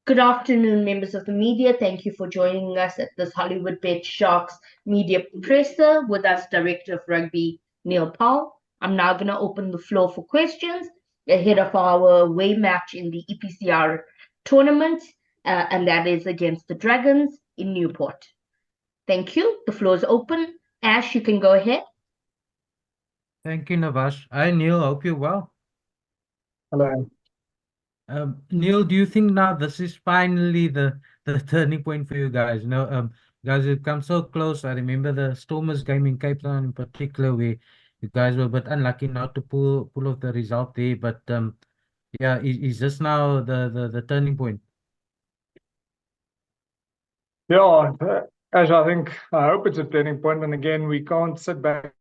Good afternoon, members of the media. Thank you for joining us at this Hollywood Bet Sharks media presser with us, Director of Rugby, Neil Powell. I'm now going to open the floor for questions ahead of our away match in the EPCR tournament, and that is against the Dragons in Newport. Thank you. The floor is open. Ash, you can go ahead. Thank you, Navash. Hi, Neil. Hope you're well. Hello. Neil, do you think now this is finally the turning point for you guys? Guys, you've come so close. I remember the Stormers game in Cape Town in particular, where you guys were a bit unlucky not to pull off the result there. But yeah, is this now the turning point? Yeah, Ash, I hope it's a turning point. And again, we can't sit back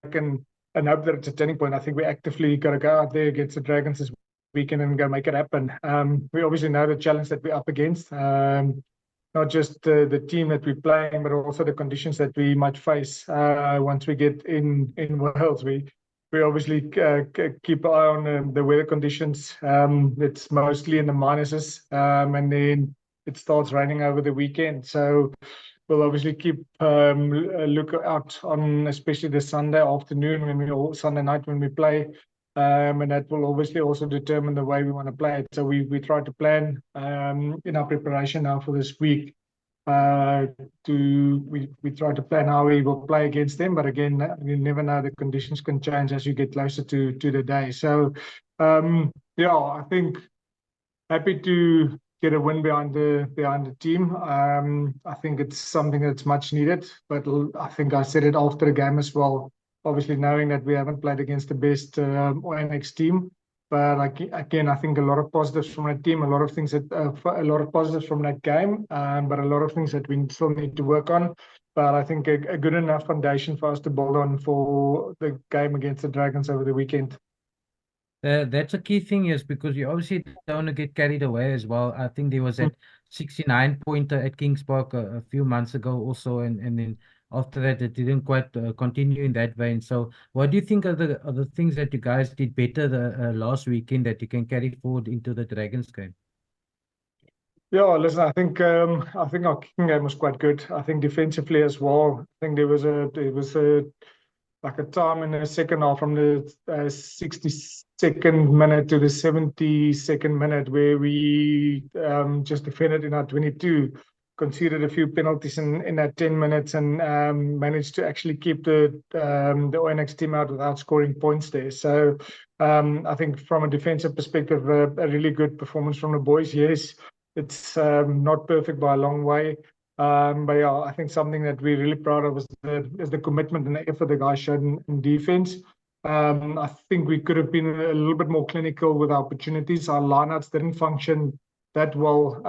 and hope that it's a turning point. I think we actively got to go out there against the Dragons this weekend and go make it happen. We obviously know the challenge that we're up against, not just the team that we're playing, but also the conditions that we might face once we get in Wales. We obviously keep an eye on the weather conditions. It's mostly in the minuses, and then it starts raining over the weekend. So we'll obviously keep a look out on especially the Sunday afternoon or Sunday night when we play. And that will obviously also determine the way we want to play it. So we try to plan in our preparation now for this week. We try to plan how we will play against them, but again, you never know, the conditions can change as you get closer to the day. So yeah, I think happy to get a win behind the team. I think it's something that's much needed, but I think I said it after the game as well, obviously knowing that we haven't played against the best ONX team. But again, I think a lot of positives from that team, a lot of positives from that game, but a lot of things that we still need to work on. But I think a good enough foundation for us to build on for the game against the Dragons over the weekend. That's a key thing, yes, because you obviously don't want to get carried away as well. I think there was that 69-pointer at Kings Park a few months ago also, and then after that it didn't quite continue in that vein. So what do you think are the things that you guys did better the last weekend that you can carry forward into the Dragons game? Yeah, listen, I think our kicking game was quite good. I think defensively as well. I think there was like a time in the second half from the 62nd minute to the 72nd minute where we just defended in our 22, conceded a few penalties in that 10 minutes and managed to actually keep the ONX team out without scoring points there. So I think from a defensive perspective, a really good performance from the boys. Yes, it's not perfect by a long way. But yeah, I think something that we're really proud of is the commitment and the effort the guys showed in defense. I think we could have been a little bit more clinical with our opportunities. Our lineouts didn't function that well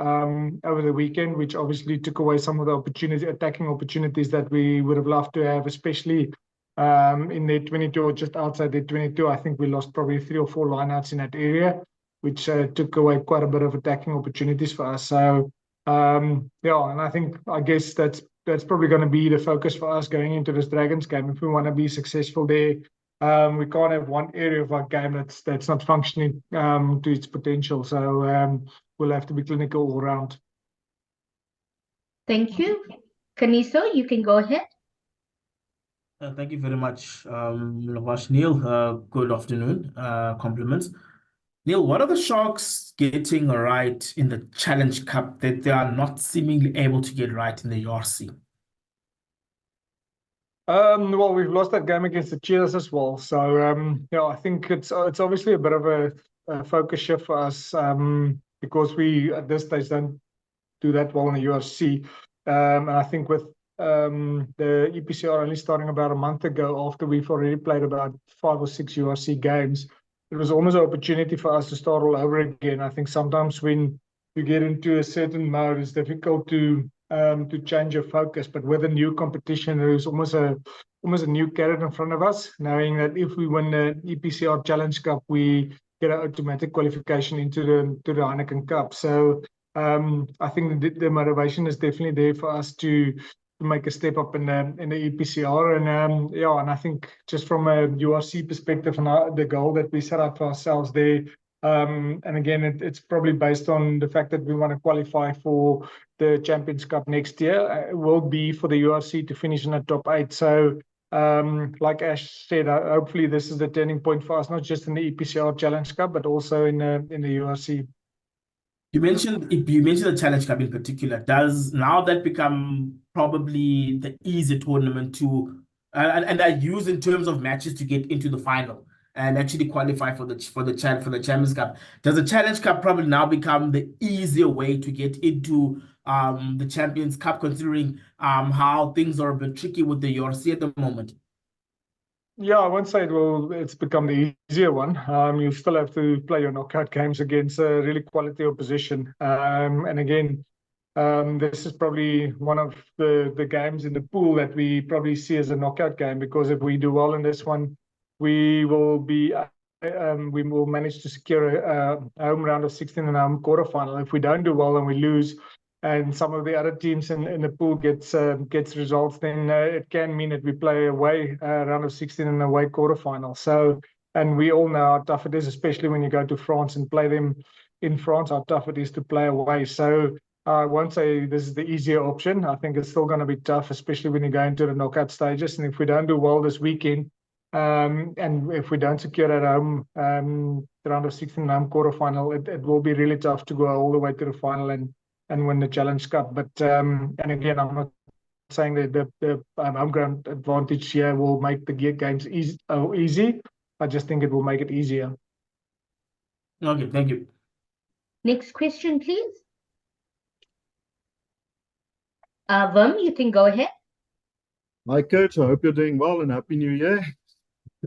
over the weekend, which obviously took away some of the attacking opportunities that we would have loved to have, especially in their 22 or just outside their 22. I think we lost probably 3 or 4 lineouts in that area, which took away quite a bit of attacking opportunities for us. So yeah, and I guess that's probably going to be the focus for us going into this Dragons game. If we want to be successful there, we can't have one area of our game that's not functioning to its potential. So we'll have to be clinical all around. Thank you. Kaniso, you can go ahead. Thank you very much, Navash. Neil, good afternoon. Compliments. Neil, what are the Sharks getting right in the Challenge Cup that they are not seemingly able to get right in the URC? Well, we've lost that game against the Cheetahs as well. So yeah, I think it's obviously a bit of a focus shift for us because we at this stage don't do that well in the URC. And I think with the EPCR only starting about a month ago, after we've already played about 5 or 6 URC games, it was almost an opportunity for us to start all over again. I think sometimes when you get into a certain mode, it's difficult to change your focus. But with a new competition, there is almost a new carrot in front of us, knowing that if we win the EPCR Challenge Cup, we get an automatic qualification into the Heineken Cup. So I think the motivation is definitely there for us to make a step up in the EPCR. And yeah, and I think just from a URC perspective and the goal that we set up for ourselves there, And again, it's probably based on the fact that we want to qualify for the Champions Cup next year. It will be for the URC to finish in the top 8. So, like Ash said, hopefully this is the turning point for us, not just in the EPCR Challenge Cup, but also in the URC. You mentioned the Challenge Cup in particular. Does now that become probably the easy tournament to and are used in terms of matches to get into the final and actually qualify for the Champions Cup? Does the Challenge Cup probably now become the easier way to get into the Champions Cup, considering how things are a bit tricky with the URC at the moment? Yeah, I won't say it's become the easier one. You still have to play your knockout games against a really quality opposition. And again, this is probably one of the games in the pool that we probably see as a knockout game, because if we do well in this one, we will manage to secure a home round of 16 and a home quarterfinal. If we don't do well and we lose, and some of the other teams in the pool gets results, then it can mean that we play away round of 16 and away quarterfinal. So, and we all know how tough it is, especially when you go to France and play them in France, how tough it is to play away. So I won't say this is the easier option. I think it's still going to be tough, especially when you go into the knockout stages. And if we don't do well this weekend, and if we don't secure at home round of 16 home quarterfinal, it will be really tough to go all the way to the final and win the Challenge Cup. But and again, I'm not saying that the home ground advantage here will make the games easy. I just think it will make it easier. Okay, thank you. Next question, please. Vim, you can go ahead. Hi, Coach. I hope you're doing well and Happy New Year.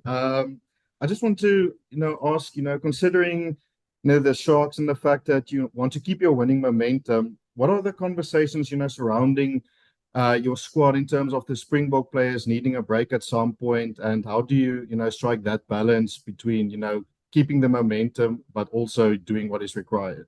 I just want to, ask, considering, the Sharks and the fact that you want to keep your winning momentum, what are the conversations, surrounding your squad in terms of the Springbok players needing a break at some point, and how do you, strike that balance between, keeping the momentum but also doing what is required?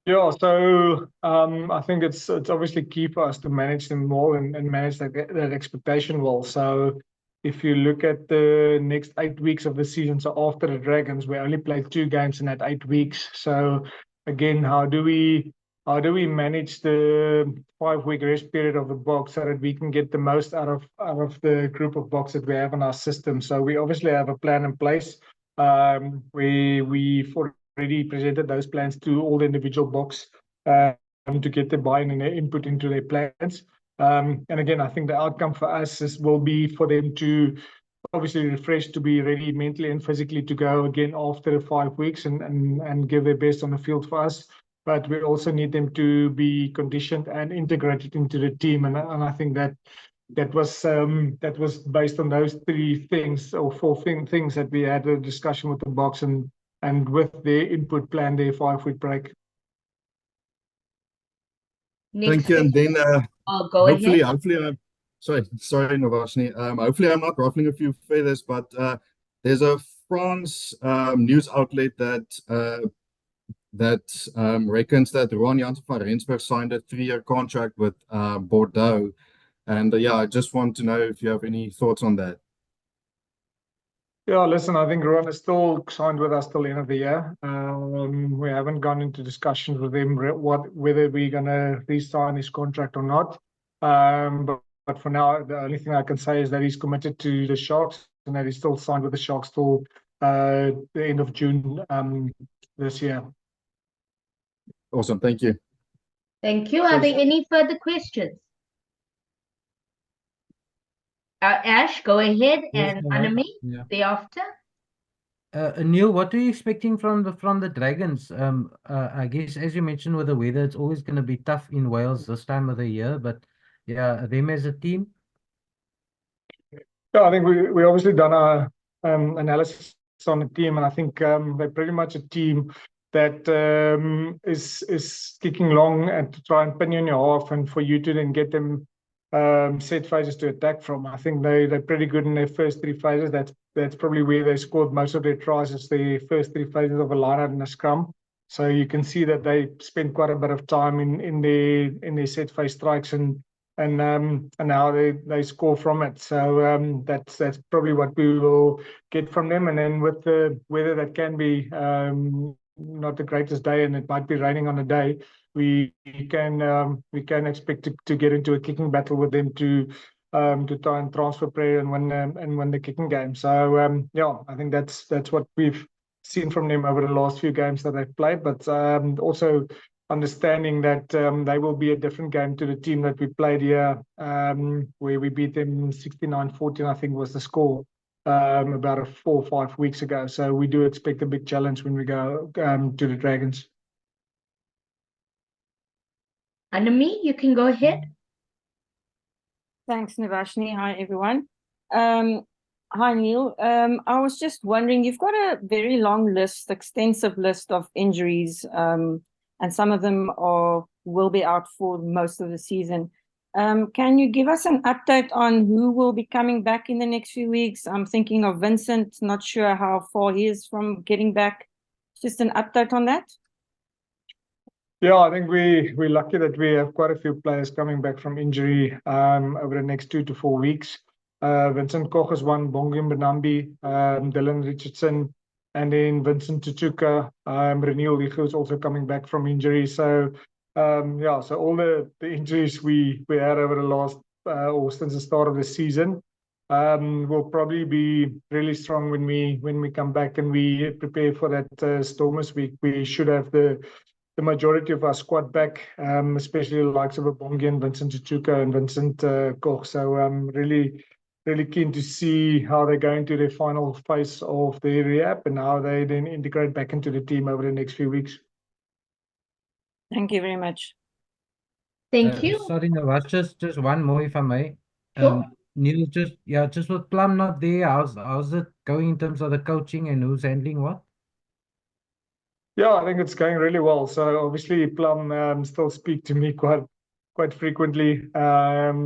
Yeah, so I think it's obviously key for us to manage them well and manage that expectation well. So if you look at the next 8 weeks of the season, so after the Dragons, we only played 2 games in that 8 weeks. So again, how do we manage the 5-week rest period of the box so that we can get the most out of the group of box that we have in our system? So we obviously have a plan in place. We've already presented those plans to all the individual box to get their buy-in and their input into their plans. And again, I think the outcome for us will be for them to obviously refresh, to be ready mentally and physically to go again after the 5 weeks and give their best on the field for us. But we also need them to be conditioned and integrated into the team. And I think that was based on those 3 things or 4 things that we had a discussion with the box and with their input plan, their 5-week break. Next Thank you. And then go hopefully, ahead. sorry, Navashni. Hopefully I'm not ruffling a few feathers, but there's a France news outlet that reckons that Roan Jansen van Rensburg signed a 3-year contract with Bordeaux. And I just want to know if you have any thoughts on that. Yeah, listen, I think Roan is still signed with us till the end of the year. We haven't gone into discussions with him whether we're going to re-sign his contract or not. But for now, the only thing I can say is that he's committed to the Sharks and that he's still signed with the Sharks till the end of June this year. Awesome. Thank you. Thank you. Are there any further questions? Ash, go ahead, and Anami thereafter. Neil, what are you expecting from the Dragons? I guess as you mentioned with the weather, it's always going to be tough in Wales this time of the year. But them as a team. Yeah, I think we obviously done our analysis on the team, and I think they're pretty much a team that is kicking long and to try and pin you in your half, and for you to then get them set phases to attack from. I think they're pretty good in their first 3 phases. That's probably where they scored most of their tries, is the first 3 phases of a line-out and a scrum. So you can see that they spend quite a bit of time in their set phase strikes and and how they score from it. So that's probably what we will get from them. And then with the weather, that can be not the greatest day, and it might be raining on a day. We can expect to get into a kicking battle with them to try and transfer play and win the kicking game. So yeah, I think that's what we've seen from them over the last few games that they've played. But also understanding that they will be a different game to the team that we played here, where we beat them 69-14, I think was the score, about 4 or 5 weeks ago. So we do expect a big challenge when we go to the Dragons. Anami, you can go ahead. Thanks, Navashni. Hi, everyone. Hi, Neil. I was just wondering, you've got a very long list, extensive list of injuries, and some of them will be out for most of the season. Can you give us an update on who will be coming back in the next few weeks? I'm thinking of Vincent, not sure how far he is from getting back. Just an update on that. Yeah, I think we're lucky that we have quite a few players coming back from injury over the next 2 to 4 weeks. Vincent Koch is one, Bongi Benambi, Dylan Richardson, and then Vincent Tutuka, Reniel Ligo is also coming back from injury. So yeah, so all the injuries we had over the last or since the start of the season will probably be really strong when we come back and we prepare for that Stormers week. We should have the majority of our squad back, especially the likes of Bongi and Vincent Tutuka and Vincent Koch. So I'm really keen to see how they go into their final phase of their rehab and how they then integrate back into the team over the next few weeks. Thank you very much. Thank you. Sorry, Navas, just one more if I may. Sure. Neil, just with Plum not there, how's it going in terms of the coaching and who's handling what? Yeah, I think it's going really well. So obviously Plum still speak to me quite frequently,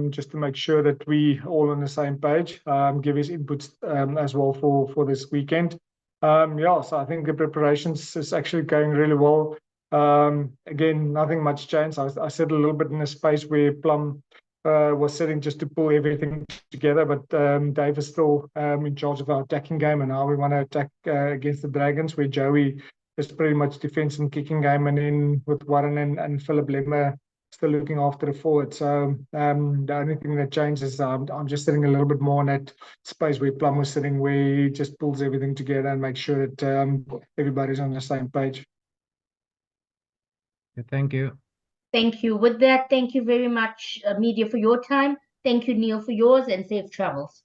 just to make sure that we all on the same page, give his inputs as well for this weekend. Yeah, so I think the preparations is actually going really well. Again, nothing much changed. I said a little bit in a space where Plum was sitting just to pull everything together, but Dave is still in charge of our attacking game and how we want to attack against the Dragons, where Joey is pretty much defense and kicking game, and then with Warren and Philip Lemmer still looking after the forward. So the only thing that changes is I'm just sitting a little bit more in that space where Plum was sitting, where he just pulls everything together and makes sure that everybody's on the same page. Thank you. Thank you. With that, thank you very much, media, for your time. Thank you, Neil, for yours, and safe travels.